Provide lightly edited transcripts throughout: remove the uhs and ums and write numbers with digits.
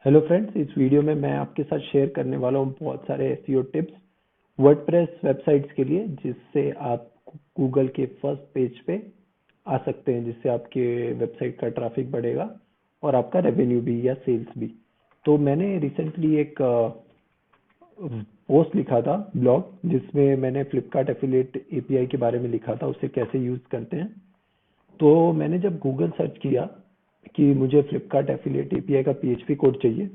Hello friends, इस video में मैं आपके साथ शेयर करने वाला हूँ बहुत सारे एसईओ टिप्स वर्डप्रेस वेबसाइट्स के लिए, जिससे आप गूगल के फर्स्ट पेज पे आ सकते हैं, जिससे आपके वेबसाइट का ट्रैफिक बढ़ेगा और आपका रेवेन्यू भी या सेल्स भी। तो मैंने रिसेंटली एक पोस्ट लिखा था, ब्लॉग, जिसमें मैंने फ्लिपकार्ट एफिलिएट एपीआई के बारे में लिखा था, उसे कैसे यूज़ करते हैं। तो मैंने जब गूगल सर्च किया कि मुझे फ्लिपकार्ट एफिलिएट एपीआई का पीएचपी कोड चाहिए,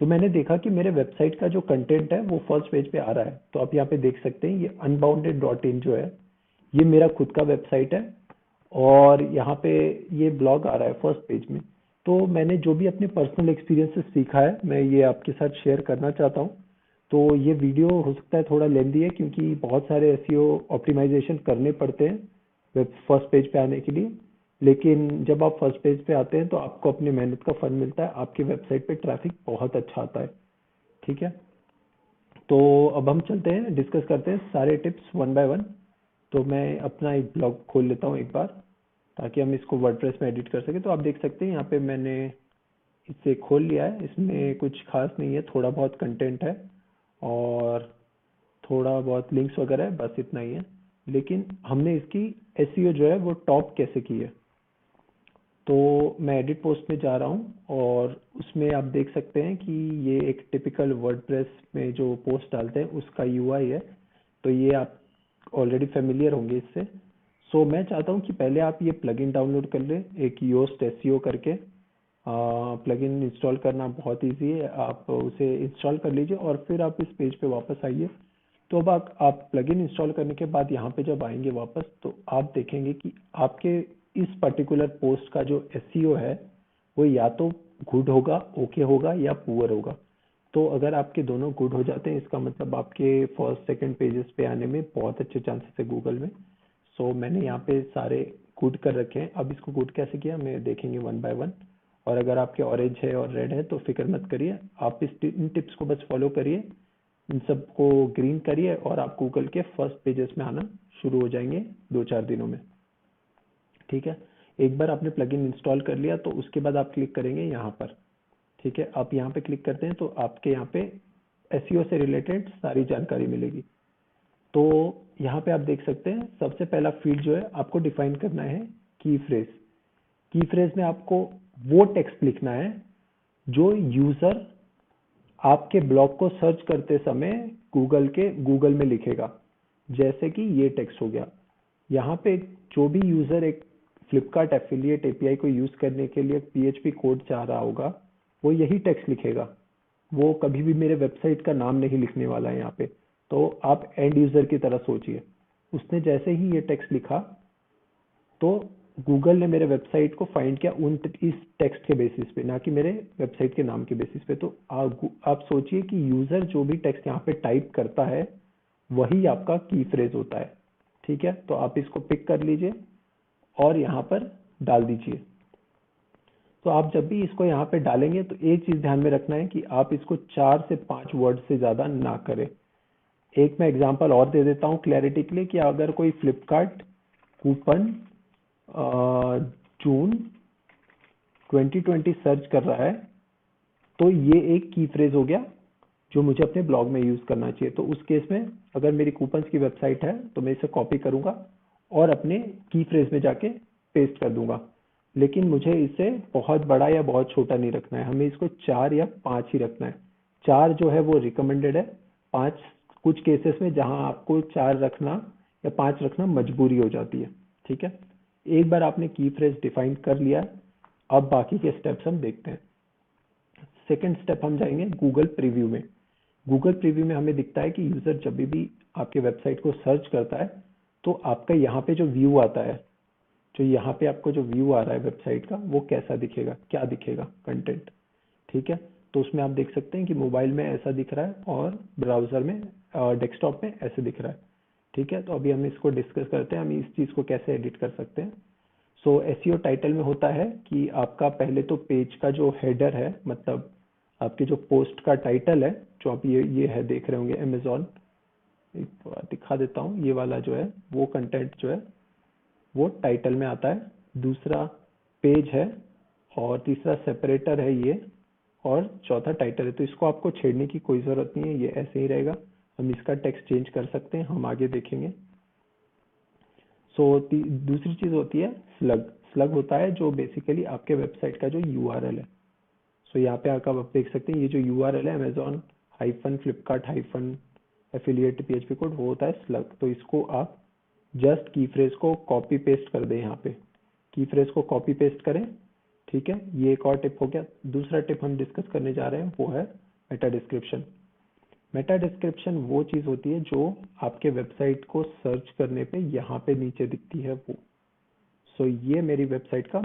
तो मैंने देखा कि मेरे वेबसाइट का जो कंटेंट है वो फर्स्ट पेज पे आ रहा है। तो आप यहाँ पे देख सकते हैं, ये अनबाउंडेड डॉट इन जो है, ये मेरा खुद का वेबसाइट है और यहाँ पे ये ब्लॉग आ रहा है फर्स्ट पेज में। तो मैंने जो भी अपने पर्सनल एक्सपीरियंस से सीखा है, मैं ये आपके साथ शेयर करना चाहता हूँ। तो ये वीडियो हो सकता है थोड़ा लेंदी है, क्योंकि बहुत सारे एसईओ ऑप्टिमाइजेशन करने पड़ते हैं वेब फर्स्ट पेज पे आने के लिए। लेकिन जब आप फर्स्ट पेज पे आते हैं तो आपको अपनी मेहनत का फल मिलता है, आपकी वेबसाइट पे ट्रैफिक बहुत अच्छा आता है। ठीक है, तो अब हम चलते हैं, डिस्कस करते हैं सारे टिप्स वन बाय वन। तो मैं अपना एक ब्लॉग खोल लेता हूँ एक बार, ताकि हम इसको वर्डप्रेस में एडिट कर सकें। तो आप देख सकते हैं यहाँ पे मैंने इसे खोल लिया है। इसमें कुछ खास नहीं है, थोड़ा बहुत कंटेंट है और थोड़ा बहुत लिंक्स वगैरह है, बस इतना ही है। लेकिन हमने इसकी एसईओ जो है वो टॉप कैसे की है। तो मैं एडिट पोस्ट में जा रहा हूँ और उसमें आप देख सकते हैं कि ये एक टिपिकल वर्डप्रेस में जो पोस्ट डालते हैं उसका यूआई है। तो ये आप ऑलरेडी फेमिलियर होंगे इससे। सो मैं चाहता हूँ कि पहले आप ये प्लगइन डाउनलोड कर लें, एक योस्ट एसईओ करके। प्लगइन इंस्टॉल करना बहुत इजी है, आप उसे इंस्टॉल कर लीजिए और फिर आप इस पेज पे वापस आइए। तो अब आप प्लगइन इंस्टॉल करने के बाद यहाँ पे जब आएंगे वापस, तो आप देखेंगे कि आपके इस पर्टिकुलर पोस्ट का जो एसईओ है वो या तो गुड होगा, ओके होगा या पुअर होगा। तो अगर आपके दोनों गुड हो जाते हैं, इसका मतलब आपके फर्स्ट सेकंड पेजेस पे आने में बहुत अच्छे चांसेस है गूगल में। सो मैंने यहाँ पे सारे गुड कर रखे हैं। अब इसको गुड कैसे किया मैं देखेंगे वन बाय वन। और अगर आपके ऑरेंज है और रेड है तो फिक्र मत करिए, आप इन टिप्स को बस फॉलो करिए, इन सबको ग्रीन करिए और आप गूगल के फर्स्ट पेजेस में आना शुरू हो जाएंगे 2-4 दिनों में। ठीक है, एक बार आपने प्लगइन इंस्टॉल कर लिया तो उसके बाद आप क्लिक करेंगे यहाँ पर। ठीक है, आप यहाँ पे क्लिक करते हैं तो आपके यहाँ पे एसईओ से रिलेटेड सारी जानकारी मिलेगी। तो यहाँ पे आप देख सकते हैं, सबसे पहला फील्ड जो है आपको डिफाइन करना है की फ्रेज। की फ्रेज में आपको वो टेक्स्ट लिखना है जो यूजर आपके ब्लॉग को सर्च करते समय गूगल में लिखेगा। जैसे कि ये टेक्स्ट हो गया। यहाँ पे जो भी यूजर एक फ्लिपकार्ट एफिलिएट एपीआई को यूज करने के लिए पीएचपी कोड चाह रहा होगा, वो यही टेक्स्ट लिखेगा। वो कभी भी मेरे वेबसाइट का नाम नहीं लिखने वाला है यहाँ पे। तो आप एंड यूजर की तरह सोचिए। उसने जैसे ही ये टेक्स्ट लिखा, तो गूगल ने मेरे वेबसाइट को फाइंड किया इस टेक्स्ट के बेसिस पे, ना कि मेरे वेबसाइट के नाम के बेसिस पे। तो आप सोचिए कि यूजर जो भी टेक्स्ट यहाँ पे टाइप करता है वही आपका की फ्रेज होता है। ठीक है, तो आप इसको पिक कर लीजिए और यहाँ पर डाल दीजिए। तो आप जब भी इसको यहाँ पे डालेंगे तो एक चीज ध्यान में रखना है कि आप इसको 4 से 5 वर्ड से ज्यादा ना करें। एक मैं एग्जांपल और दे देता हूँ क्लैरिटी के लिए, कि अगर कोई फ्लिपकार्ट कूपन जून 2020 सर्च कर रहा है, तो ये एक की फ्रेज हो गया जो मुझे अपने ब्लॉग में यूज करना चाहिए। तो उस केस में अगर मेरी कूपन्स की वेबसाइट है तो मैं इसे कॉपी करूंगा और अपने की फ्रेज में जाके पेस्ट कर दूंगा। लेकिन मुझे इसे बहुत बड़ा या बहुत छोटा नहीं रखना है, हमें इसको 4 या 5 ही रखना है। 4 जो है वो रिकमेंडेड है, 5 कुछ केसेस में जहां आपको 4 रखना या 5 रखना मजबूरी हो जाती है। ठीक है, एक बार आपने की फ्रेज डिफाइन कर लिया, अब बाकी के स्टेप्स हम देखते हैं। सेकेंड स्टेप हम जाएंगे गूगल प्रीव्यू में। गूगल प्रीव्यू में हमें दिखता है कि यूजर जब भी आपके वेबसाइट को सर्च करता है तो आपका यहाँ पे जो व्यू आता है, जो यहाँ पे आपको जो व्यू आ रहा है वेबसाइट का, वो कैसा दिखेगा, क्या दिखेगा, कंटेंट। ठीक है, तो उसमें आप देख सकते हैं कि मोबाइल में ऐसा दिख रहा है और ब्राउजर में, डेस्कटॉप में ऐसे दिख रहा है। ठीक है, तो अभी हम इसको डिस्कस करते हैं, हम इस चीज़ को कैसे एडिट कर सकते हैं। सो एसईओ टाइटल में होता है कि आपका पहले तो पेज का जो हेडर है, मतलब आपके जो पोस्ट का टाइटल है, जो आप ये है देख रहे होंगे अमेजोन, एक बार दिखा देता हूँ, ये वाला जो है वो कंटेंट जो है वो टाइटल में आता है। दूसरा पेज है और तीसरा सेपरेटर है ये, और चौथा टाइटल है। तो इसको आपको छेड़ने की कोई ज़रूरत नहीं है, ये ऐसे ही रहेगा। हम इसका टेक्स्ट चेंज कर सकते हैं, हम आगे देखेंगे। दूसरी चीज़ होती है स्लग। स्लग होता है जो बेसिकली आपके वेबसाइट का जो यूआरएल है। यहाँ पे आकर आप देख सकते हैं ये जो यूआरएल है Amazon hyphen Flipkart hyphen affiliate PHP code, वो होता है स्लग। तो इसको आप जस्ट की फ्रेज को कॉपी पेस्ट कर दें, यहाँ पे की फ्रेज को कॉपी पेस्ट करें। ठीक है, ये एक और टिप हो गया। दूसरा टिप हम डिस्कस करने जा रहे हैं वो है मेटा डिस्क्रिप्शन। मेटा डिस्क्रिप्शन वो चीज़ होती है जो आपके वेबसाइट को सर्च करने पे यहाँ पे नीचे दिखती है वो। ये मेरी वेबसाइट का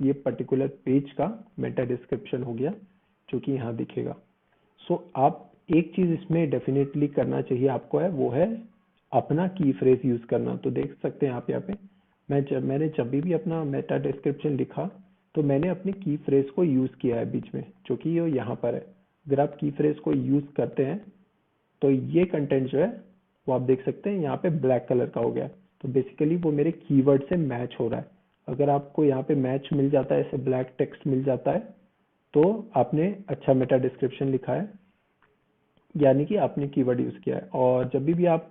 ये पर्टिकुलर पेज का मेटा डिस्क्रिप्शन हो गया जो कि यहाँ दिखेगा। आप एक चीज इसमें डेफिनेटली करना चाहिए आपको है वो है अपना की फ्रेज यूज करना। तो देख सकते हैं आप यहाँ पे मैंने जब भी अपना मेटा डिस्क्रिप्शन लिखा तो मैंने अपनी की फ्रेज को यूज किया है बीच में, जो कि ये यहाँ पर है। अगर आप की फ्रेज को यूज करते हैं तो ये कंटेंट जो है वो आप देख सकते हैं यहाँ पे ब्लैक कलर का हो गया। तो बेसिकली वो मेरे कीवर्ड से मैच हो रहा है। अगर आपको यहाँ पे मैच मिल जाता है, ऐसे ब्लैक टेक्स्ट मिल जाता है, तो आपने अच्छा मेटा डिस्क्रिप्शन लिखा है, यानी कि आपने कीवर्ड यूज किया है। और जब भी आप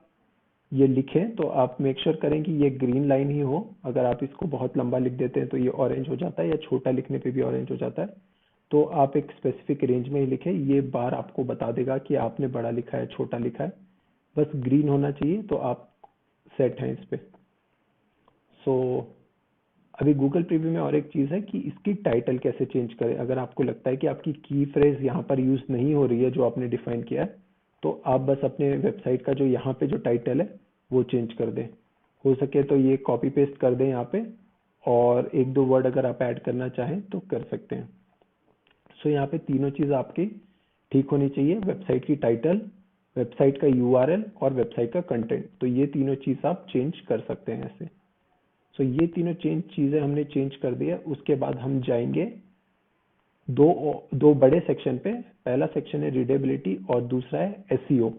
ये लिखें तो आप मेक श्योर करें कि ये ग्रीन लाइन ही हो। अगर आप इसको बहुत लंबा लिख देते हैं तो ये ऑरेंज हो जाता है, या छोटा लिखने पे भी ऑरेंज हो जाता है। तो आप एक स्पेसिफिक रेंज में ही लिखें, ये बार आपको बता देगा कि आपने बड़ा लिखा है छोटा लिखा है। बस ग्रीन होना चाहिए तो आप सेट हैं इस पे। अभी गूगल प्रीव्यू में और एक चीज़ है कि इसकी टाइटल कैसे चेंज करें। अगर आपको लगता है कि आपकी की फ्रेज यहाँ पर यूज नहीं हो रही है जो आपने डिफाइन किया है, तो आप बस अपने वेबसाइट का जो यहाँ पे जो टाइटल है वो चेंज कर दें। हो सके तो ये कॉपी पेस्ट कर दें यहाँ पे, और एक दो वर्ड अगर आप ऐड करना चाहें तो कर सकते हैं। यहाँ पे तीनों चीज़ आपकी ठीक होनी चाहिए, वेबसाइट की टाइटल, वेबसाइट का यूआरएल और वेबसाइट का कंटेंट। तो ये तीनों चीज़ आप चेंज कर सकते हैं ऐसे। ये तीनों चीज़ें हमने चेंज कर दिया। उसके बाद हम जाएंगे दो बड़े सेक्शन पे। पहला सेक्शन है रीडेबिलिटी और दूसरा है एसईओ।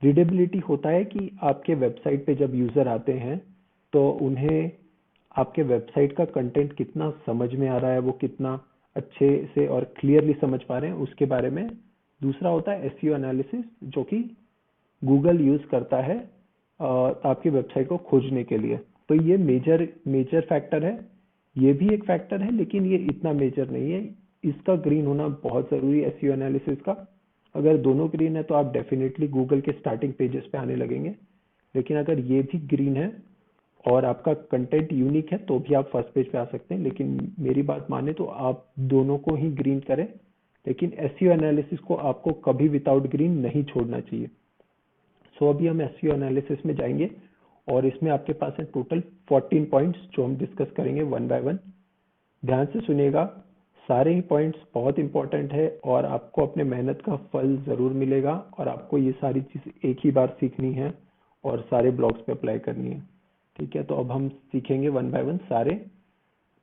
रीडेबिलिटी होता है कि आपके वेबसाइट पे जब यूज़र आते हैं तो उन्हें आपके वेबसाइट का कंटेंट कितना समझ में आ रहा है, वो कितना अच्छे से और क्लियरली समझ पा रहे हैं, उसके बारे में। दूसरा होता है एसईओ एनालिसिस, जो कि गूगल यूज़ करता है आपकी वेबसाइट को खोजने के लिए। तो ये मेजर फैक्टर है, ये भी एक फैक्टर है लेकिन ये इतना मेजर नहीं है। इसका ग्रीन होना बहुत ज़रूरी है एसईओ एनालिसिस का। अगर दोनों ग्रीन है तो आप डेफिनेटली गूगल के स्टार्टिंग पेजेस पे आने लगेंगे। लेकिन अगर ये भी ग्रीन है और आपका कंटेंट यूनिक है तो भी आप फर्स्ट पेज पे आ सकते हैं। लेकिन मेरी बात माने तो आप दोनों को ही ग्रीन करें, लेकिन एसईओ एनालिसिस को आपको कभी विदाउट ग्रीन नहीं छोड़ना चाहिए। अभी हम एसईओ एनालिसिस में जाएंगे और इसमें आपके पास है टोटल 14 पॉइंट्स जो हम डिस्कस करेंगे वन बाय वन। ध्यान से सुनिएगा, सारे ही पॉइंट्स बहुत इंपॉर्टेंट है और आपको अपने मेहनत का फल ज़रूर मिलेगा। और आपको ये सारी चीज़ एक ही बार सीखनी है और सारे ब्लॉग्स पे अप्लाई करनी है। ठीक है, तो अब हम सीखेंगे वन बाय वन सारे।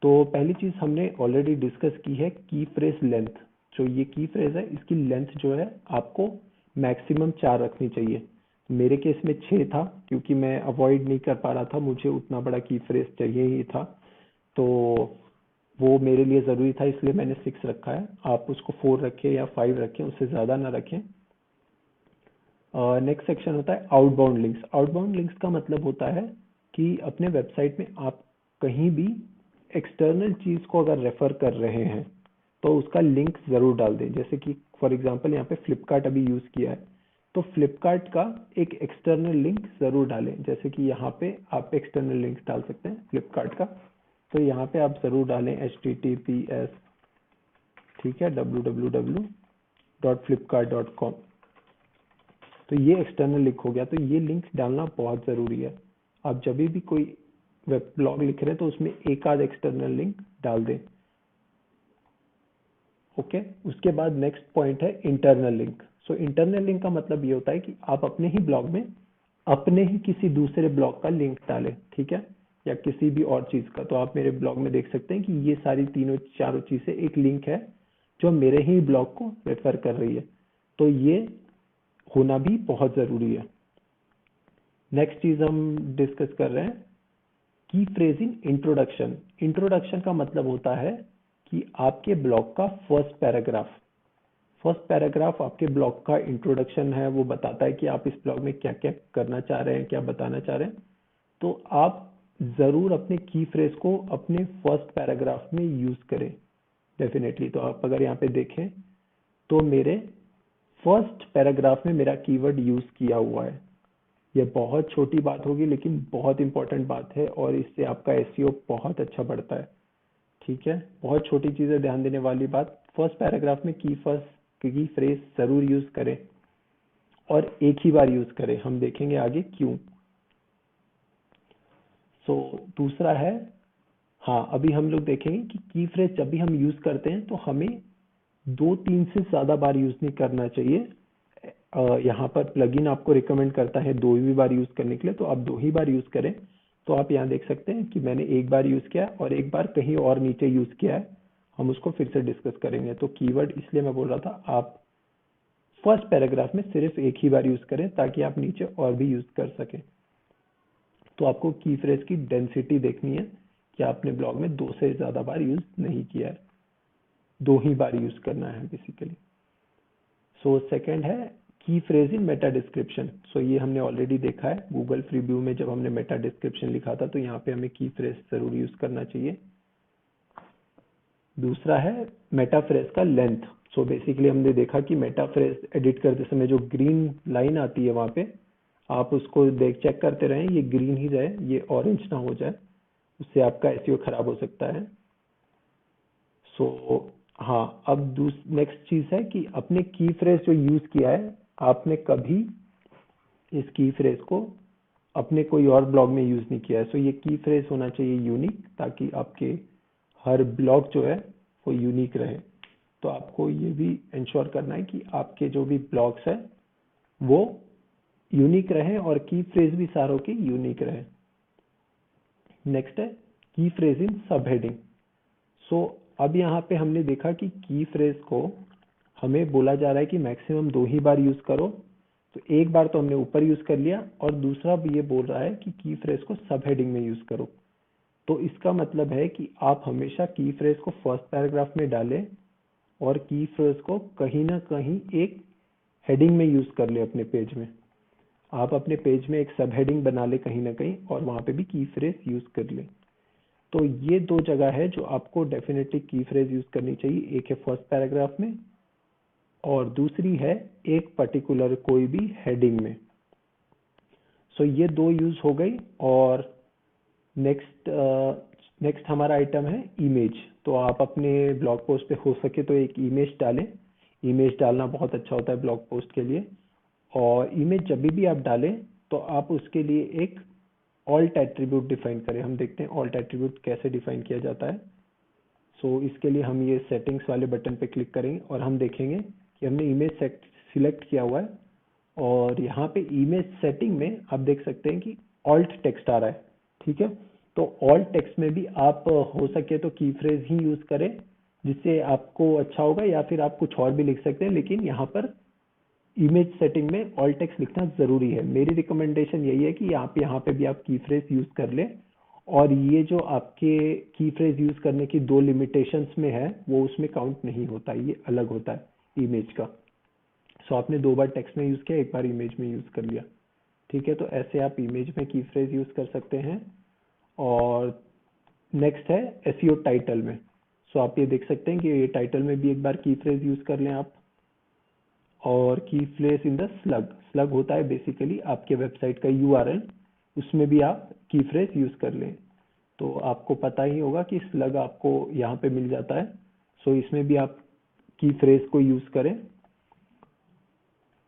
तो पहली चीज़ हमने ऑलरेडी डिस्कस की है की फ्रेज लेंथ। जो ये की फ्रेज है इसकी लेंथ जो है आपको मैक्सिमम 4 रखनी चाहिए। मेरे केस में 6 था क्योंकि मैं अवॉइड नहीं कर पा रहा था, मुझे उतना बड़ा की फ्रेज चाहिए ही था, तो वो मेरे लिए ज़रूरी था, इसलिए मैंने 6 रखा है। आप उसको 4 रखें या 5 रखें, उससे ज़्यादा ना रखें। नेक्स्ट सेक्शन होता है आउटबाउंड लिंक्स। आउटबाउंड लिंक्स का मतलब होता है कि अपने वेबसाइट में आप कहीं भी एक्सटर्नल चीज़ को अगर रेफर कर रहे हैं तो उसका लिंक ज़रूर डाल दें। जैसे कि फॉर एग्जांपल यहाँ पे फ्लिपकार्ट अभी यूज़ किया है, तो फ्लिपकार्ट का एक एक्सटर्नल लिंक ज़रूर डालें। जैसे कि यहाँ पे आप एक्सटर्नल लिंक डाल सकते हैं फ्लिपकार्ट का, तो यहाँ पे आप ज़रूर डालें https, ठीक है, www.flipkart.com। तो ये एक्सटर्नल लिंक हो गया। तो ये लिंक डालना बहुत ज़रूरी है। आप जब भी कोई वेब ब्लॉग लिख रहे हैं तो उसमें एक आध एक्सटर्नल लिंक डाल दें। ओके, उसके बाद नेक्स्ट पॉइंट है इंटरनल लिंक। इंटरनल लिंक का मतलब ये होता है कि आप अपने ही ब्लॉग में अपने ही किसी दूसरे ब्लॉग का लिंक डालें, ठीक है, या किसी भी और चीज़ का। तो आप मेरे ब्लॉग में देख सकते हैं कि ये सारी तीनों चारों चीज़ें एक लिंक है जो मेरे ही ब्लॉग को रेफर कर रही है। तो ये होना भी बहुत ज़रूरी है। नेक्स्ट चीज़ हम डिस्कस कर रहे हैं की फ्रेज इन इंट्रोडक्शन। इंट्रोडक्शन का मतलब होता है कि आपके ब्लॉग का फर्स्ट पैराग्राफ, फर्स्ट पैराग्राफ आपके ब्लॉग का इंट्रोडक्शन है, वो बताता है कि आप इस ब्लॉग में क्या क्या करना चाह रहे हैं, क्या बताना चाह रहे हैं। तो आप ज़रूर अपने की फ्रेज को अपने फर्स्ट पैराग्राफ में यूज़ करें डेफिनेटली। तो आप अगर यहाँ पे देखें तो मेरे फर्स्ट पैराग्राफ में मेरा कीवर्ड यूज़ किया हुआ है। यह बहुत छोटी बात होगी लेकिन बहुत इंपॉर्टेंट बात है, और इससे आपका एसईओ बहुत अच्छा बढ़ता है। ठीक है, बहुत छोटी चीज़ें ध्यान देने वाली बात, फर्स्ट पैराग्राफ में की फ्रेज ज़रूर यूज़ करें और एक ही बार यूज़ करें। हम देखेंगे आगे क्यों। सो दूसरा है, हाँ अभी हम लोग देखेंगे कि की फ्रेज जब भी हम यूज़ करते हैं तो हमें 2-3 से ज़्यादा बार यूज़ नहीं करना चाहिए। यहाँ पर प्लगइन आपको रिकमेंड करता है 2 ही बार यूज़ करने के लिए, तो आप 2 ही बार यूज़ करें। तो आप यहाँ देख सकते हैं कि मैंने एक बार यूज़ किया और एक बार कहीं और नीचे यूज़ किया है। हम उसको फिर से डिस्कस करेंगे। तो कीवर्ड इसलिए मैं बोल रहा था, आप फर्स्ट पैराग्राफ में सिर्फ एक ही बार यूज़ करें ताकि आप नीचे और भी यूज़ कर सकें। तो आपको की फ्रेज की डेंसिटी देखनी है कि आपने ब्लॉग में 2 से ज़्यादा बार यूज़ नहीं किया है, 2 ही बार यूज़ करना है बेसिकली। सो सेकंड है की फ्रेज इन मेटा डिस्क्रिप्शन। सो ये हमने ऑलरेडी देखा है गूगल फ्री व्यू में, जब हमने मेटा डिस्क्रिप्शन लिखा था तो यहाँ पे हमें की फ्रेज जरूर यूज करना चाहिए। दूसरा है मेटा फ्रेज का लेंथ। सो बेसिकली हमने देखा कि मेटा फ्रेज एडिट करते समय जो ग्रीन लाइन आती है वहां पे आप उसको चेक करते रहें, ये ग्रीन ही रहे, ये ऑरेंज ना हो जाए, उससे आपका एसईओ खराब हो सकता है। सो हाँ, अब नेक्स्ट चीज है कि अपने की फ्रेज जो यूज किया है, आपने कभी इस की फ्रेज को अपने कोई और ब्लॉग में यूज नहीं किया है। सो ये की फ्रेज होना चाहिए यूनिक, ताकि आपके हर ब्लॉग जो है वो यूनिक रहे। तो आपको ये भी इंश्योर करना है कि आपके जो भी ब्लॉग्स है वो यूनिक रहे और की फ्रेज भी सारों की यूनिक रहे। नेक्स्ट है की फ्रेज इन सब हेडिंग। सो अब यहाँ पे हमने देखा कि की फ्रेज को हमें बोला जा रहा है कि मैक्सिमम 2 ही बार यूज करो। तो एक बार तो हमने ऊपर यूज कर लिया, और दूसरा भी ये बोल रहा है कि की फ्रेज को सब हेडिंग में यूज करो। तो इसका मतलब है कि आप हमेशा की फ्रेज को फर्स्ट पैराग्राफ में डालें और की फ्रेज को कहीं ना कहीं एक हेडिंग में यूज कर ले अपने पेज में। आप अपने पेज में एक सब हेडिंग बना ले कहीं ना कहीं और वहां पे भी की फ्रेज यूज कर ले। तो ये 2 जगह है जो आपको डेफिनेटली की फ्रेज यूज करनी चाहिए। एक है फर्स्ट पैराग्राफ में और दूसरी है एक पर्टिकुलर कोई भी हेडिंग में। सो ये 2 यूज हो गई। और नेक्स्ट हमारा आइटम है इमेज। तो आप अपने ब्लॉग पोस्ट पे हो सके तो एक इमेज डालें। इमेज डालना बहुत अच्छा होता है ब्लॉग पोस्ट के लिए। और इमेज जब भी आप डालें तो आप उसके लिए एक ऑल्ट एट्रीब्यूट डिफाइन करें। हम देखते हैं ऑल्ट एट्रीब्यूट कैसे डिफाइन किया जाता है। सो इसके लिए हम ये सेटिंग्स वाले बटन पे क्लिक करेंगे और हम देखेंगे कि हमने इमेज सिलेक्ट किया हुआ है, और यहाँ पे इमेज सेटिंग में आप देख सकते हैं कि ऑल्ट टेक्स्ट आ रहा है। ठीक है, तो ऑल्ट टेक्स्ट में भी आप हो सके तो की फ्रेज ही यूज करें, जिससे आपको अच्छा होगा, या फिर आप कुछ और भी लिख सकते हैं, लेकिन यहाँ पर इमेज सेटिंग में ऑल्ट टेक्स्ट लिखना जरूरी है। मेरी रिकमेंडेशन यही है कि यहाँ पे भी आप की फ्रेज यूज कर ले। और ये जो आपके की फ्रेज यूज करने की 2 लिमिटेशंस में है वो उसमें काउंट नहीं होता, ये अलग होता है इमेज का। सो आपने 2 बार टेक्स्ट में यूज किया, एक बार इमेज में यूज कर लिया। ठीक है, तो ऐसे आप इमेज में की फ्रेज यूज कर सकते हैं। और नेक्स्ट है एसईओ टाइटल में। सो आप ये देख सकते हैं कि ये टाइटल में भी एक बार की फ्रेज यूज कर लें आप। और की phrase in the slug, slug होता है बेसिकली आपके वेबसाइट का यूआरएल, उसमें भी आप की फ्रेज यूज कर लें। तो आपको पता ही होगा कि स्लग आपको यहाँ पे मिल जाता है। सो इसमें भी आप की फ्रेज को यूज करें।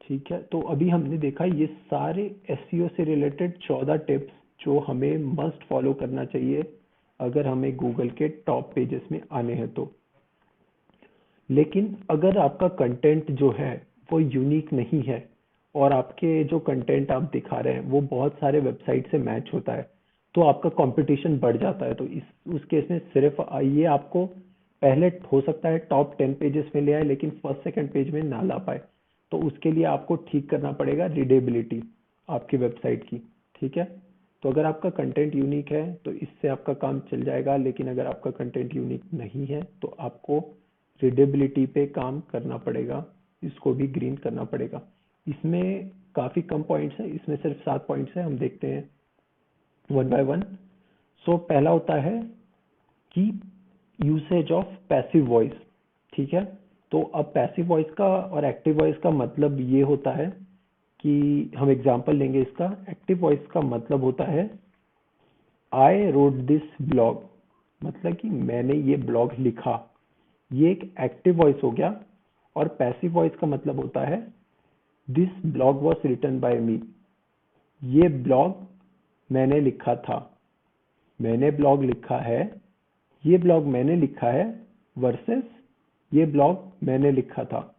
ठीक है, तो अभी हमने देखा ये सारे एसईओ से रिलेटेड 14 टिप्स जो हमें मस्ट फॉलो करना चाहिए अगर हमें गूगल के टॉप पेजेस में आने हैं तो। लेकिन अगर आपका कंटेंट जो है वो यूनिक नहीं है और आपके जो कंटेंट आप दिखा रहे हैं वो बहुत सारे वेबसाइट से मैच होता है, तो आपका कंपटीशन बढ़ जाता है। तो इस उस केस में सिर्फ ये आपको पहले हो सकता है टॉप 10 पेजेस में ले आए लेकिन फर्स्ट सेकंड पेज में ना ला पाए। तो उसके लिए आपको ठीक करना पड़ेगा रीडेबिलिटी आपकी वेबसाइट की। ठीक है, तो अगर आपका कंटेंट यूनिक है तो इससे आपका काम चल जाएगा, लेकिन अगर आपका कंटेंट यूनिक नहीं है तो आपको रीडेबिलिटी पे काम करना पड़ेगा। इसको भी ग्रीन करना पड़ेगा। इसमें काफ़ी कम पॉइंट्स हैं, इसमें सिर्फ 7 पॉइंट्स हैं। हम देखते हैं वन बाय वन। सो पहला होता है कि यूसेज ऑफ पैसिव वॉइस। ठीक है, तो अब पैसिव वॉइस का और एक्टिव वॉइस का मतलब ये होता है कि हम एग्जांपल लेंगे इसका। एक्टिव वॉइस का मतलब होता है आई रोट दिस ब्लॉग, मतलब कि मैंने ये ब्लॉग लिखा, ये एक एक्टिव वॉइस हो गया। और पैसिव वॉइस का मतलब होता है this blog was written by me, ये ब्लॉग मैंने लिखा था, मैंने ब्लॉग लिखा है, ये ब्लॉग मैंने लिखा है वर्सेस ये ब्लॉग मैंने लिखा था।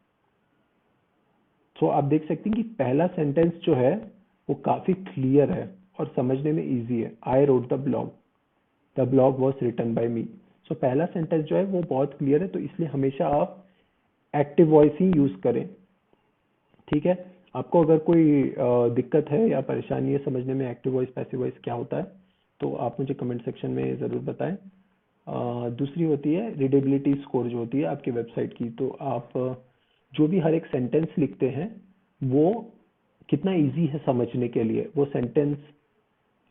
तो आप देख सकते हैं कि पहला सेंटेंस जो है वो काफी क्लियर है और समझने में इजी है। I wrote the blog was written by me. So पहला सेंटेंस जो है वो बहुत क्लियर है, तो इसलिए हमेशा आप एक्टिव वॉइस ही यूज करें। ठीक है, आपको अगर कोई दिक्कत है या परेशानी है समझने में एक्टिव वॉइस पैसिव वॉइस क्या होता है, तो आप मुझे कमेंट सेक्शन में ज़रूर बताएं। दूसरी होती है रीडेबिलिटी स्कोर जो होती है आपकी वेबसाइट की। तो आप जो भी हर एक सेंटेंस लिखते हैं वो कितना इजी है समझने के लिए, वो सेंटेंस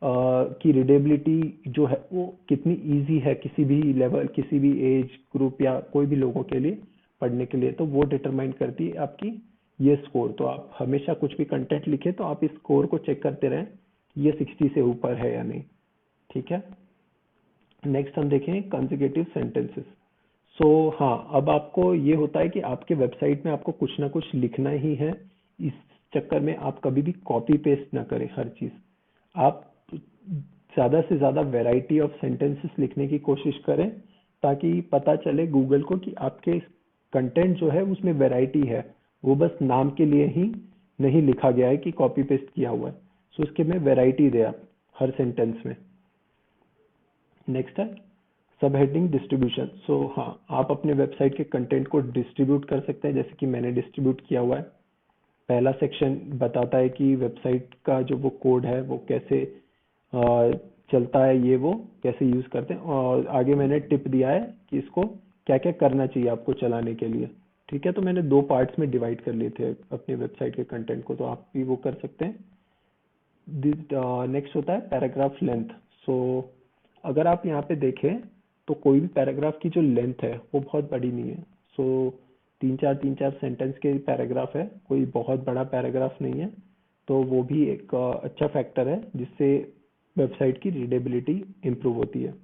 की रीडेबिलिटी जो है वो कितनी इजी है किसी भी लेवल, किसी भी एज ग्रुप या कोई भी लोगों के लिए पढ़ने के लिए, तो वो डिटरमाइन करती है आपकी ये स्कोर। तो आप हमेशा कुछ भी कंटेंट लिखें तो आप इस स्कोर को चेक करते रहें ये 60 से ऊपर है या नहीं। ठीक है, नेक्स्ट हम देखें कंसेक्यूटिव सेंटेंसेस। सो हाँ, अब आपको ये होता है कि आपके वेबसाइट में आपको कुछ ना कुछ लिखना ही है। इस चक्कर में आप कभी भी कॉपी पेस्ट ना करें हर चीज़। आप ज़्यादा से ज़्यादा वैरायटी ऑफ सेंटेंसेस लिखने की कोशिश करें ताकि पता चले गूगल को कि आपके कंटेंट जो है उसमें वैरायटी है, वो बस नाम के लिए ही नहीं लिखा गया है कि कॉपी पेस्ट किया हुआ है। सो इसके में वैरायटी दे आप हर सेंटेंस में। नेक्स्ट है सब हेडिंग डिस्ट्रीब्यूशन। सो हाँ, आप अपने वेबसाइट के कंटेंट को डिस्ट्रीब्यूट कर सकते हैं, जैसे कि मैंने डिस्ट्रीब्यूट किया हुआ है। पहला सेक्शन बताता है कि वेबसाइट का जो वो कोड है वो कैसे चलता है, ये वो कैसे यूज़ करते हैं, और आगे मैंने टिप दिया है कि इसको क्या क्या करना चाहिए आपको चलाने के लिए। ठीक है, तो मैंने 2 पार्ट्स में डिवाइड कर लिए थे अपने वेबसाइट के कंटेंट को, तो आप भी वो कर सकते हैं। नेक्स्ट होता है पैराग्राफ लेंथ। सो अगर आप यहाँ पे देखें तो कोई भी पैराग्राफ की जो लेंथ है वो बहुत बड़ी नहीं है। सो 3-4 सेंटेंस के पैराग्राफ है, कोई बहुत बड़ा पैराग्राफ नहीं है। तो वो भी एक अच्छा फैक्टर है जिससे वेबसाइट की रीडेबिलिटी इंप्रूव होती है।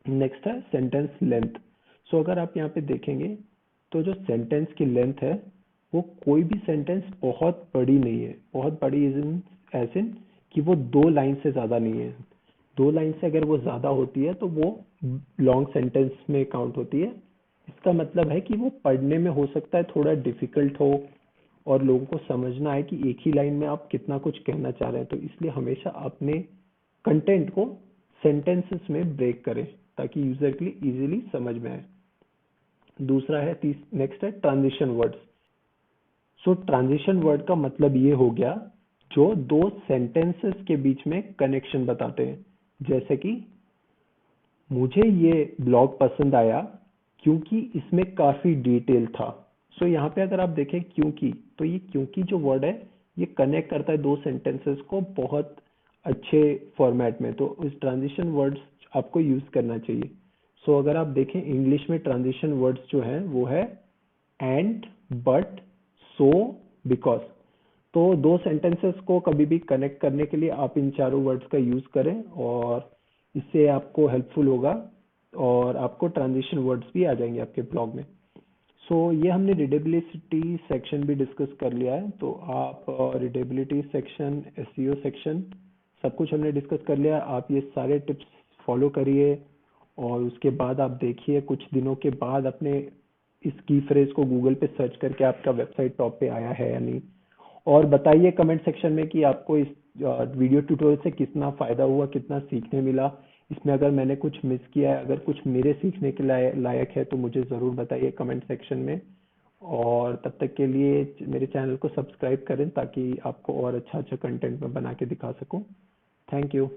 नेक्स्ट है सेंटेंस लेंथ। सो अगर आप यहाँ पे देखेंगे तो जो सेंटेंस की लेंथ है वो कोई भी सेंटेंस बहुत बड़ी नहीं है। बहुत बड़ी एज इन कि वो 2 लाइन से ज़्यादा नहीं है। 2 लाइन से अगर वो ज़्यादा होती है तो वो लॉन्ग सेंटेंस में काउंट होती है। इसका मतलब है कि वो पढ़ने में हो सकता है थोड़ा डिफिकल्ट हो और लोगों को समझना है कि एक ही लाइन में आप कितना कुछ कहना चाह रहे हैं। तो इसलिए हमेशा अपने कंटेंट को सेंटेंसेस में ब्रेक करें ताकि यूजर के लिए इजीली समझ में आए। दूसरा है नेक्स्ट है ट्रांजिशन वर्ड्स। सो ट्रांजिशन वर्ड का मतलब ये हो गया जो 2 सेंटेंसेस के बीच में कनेक्शन बताते हैं। जैसे कि मुझे ये ब्लॉग पसंद आया क्योंकि इसमें काफी डिटेल था। सो यहाँ पे अगर आप देखें क्योंकि, तो ये क्योंकि जो वर्ड है ये कनेक्ट करता है 2 सेंटेंसेस को बहुत अच्छे फॉर्मेट में। तो इस ट्रांजिशन वर्ड्स आपको यूज करना चाहिए। सो अगर आप देखें इंग्लिश में ट्रांजिशन वर्ड्स जो है वो है एंड, बट, सो, बिकॉज। तो 2 सेंटेंसेस को कभी भी कनेक्ट करने के लिए आप इन चारों वर्ड्स का यूज करें और इससे आपको हेल्पफुल होगा और आपको ट्रांजिशन वर्ड्स भी आ जाएंगे आपके ब्लॉग में। सो ये हमने रीडेबिलिटी सेक्शन भी डिस्कस कर लिया है। तो आप रीडेबिलिटी सेक्शन, एसईओ सेक्शन, सब कुछ हमने डिस्कस कर लिया। आप ये सारे टिप्स फॉलो करिए और उसके बाद आप देखिए कुछ दिनों के बाद अपने इस की फ्रेज को गूगल पे सर्च करके आपका वेबसाइट टॉप पे आया है या नहीं। और बताइए कमेंट सेक्शन में कि आपको इस वीडियो ट्यूटोरियल से कितना फ़ायदा हुआ, कितना सीखने मिला। इसमें अगर मैंने कुछ मिस किया है, अगर कुछ मेरे सीखने के लायक है तो मुझे ज़रूर बताइए कमेंट सेक्शन में। और तब तक के लिए मेरे चैनल को सब्सक्राइब करें ताकि आपको और अच्छा अच्छा कंटेंट मैं बना के दिखा सकूं। Thank you.